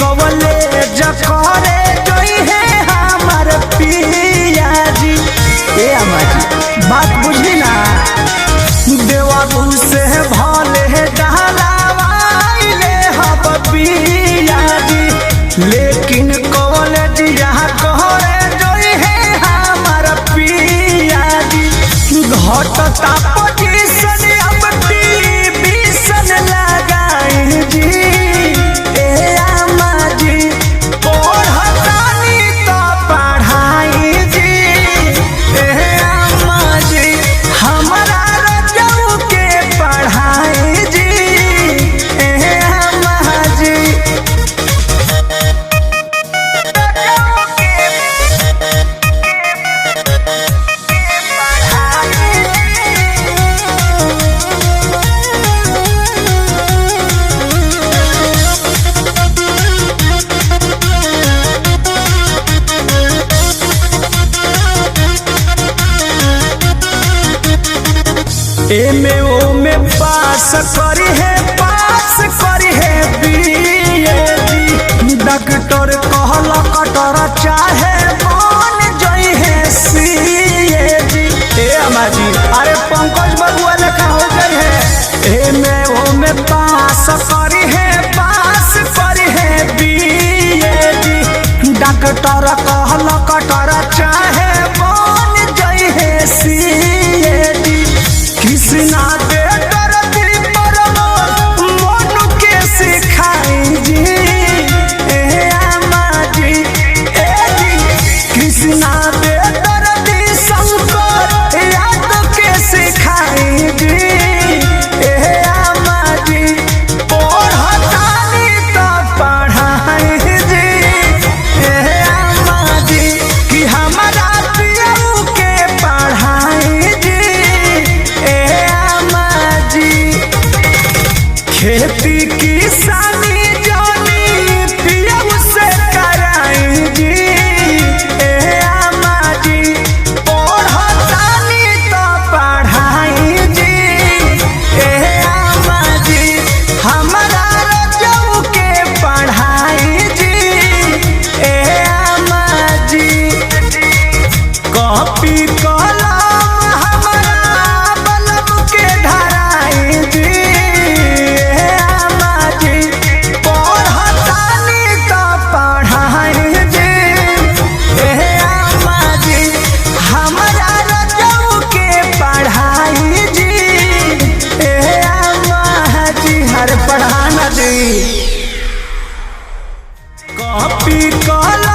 College करे जोई है हमार पिया जी। ए अम्मा जी बात बुझी ना, देवरू से भले डहलावाइले हब पिया जी, लेकिन कॉलेज यहाँ करे जोई है हमार पिया जी। घटता पोजीशन अब टीवीशन लगाई जी। ए अम्मा जी पढ़तानी तो पढ़ाई जी। ए अम्मा जी हमारा रजऊ के पढ़ाई जी। ए अम्मा जी एमे ओमे पास करी है, पास करी है बीएडी। डॉक्टर कहल कटर चाहे बन जई है सीएडी। ए अम्मा जी अरे पंकज बबुआ लेखा हो गई है। एमे ओमे पास करी है, पास करी है बीएडी। डॉक्टर कहल कटर चाहे बन जई है सीएडी। कृष्णा दे डरती पर मनु के सिखाई जी। ए अम्मा जी ए जी कृष्णा दे डरती शंकर याद के सिखाई जी। ए अम्मा जी पढ़तानी तो पढ़ाई जी। ए अम्मा जी कि हमारा पियऊ के पढ़ाई जी। खेती किसानी जानी पियऊ से कराई जी। ए अम्मा जी पढ़तानी तो पढ़ाई जी। ए अम्मा जी हमारा रजऊ के पढ़ाई जी। ए अम्मा जी कॉपी कलम हमारा बलम के धराई जी। कॉपी कलम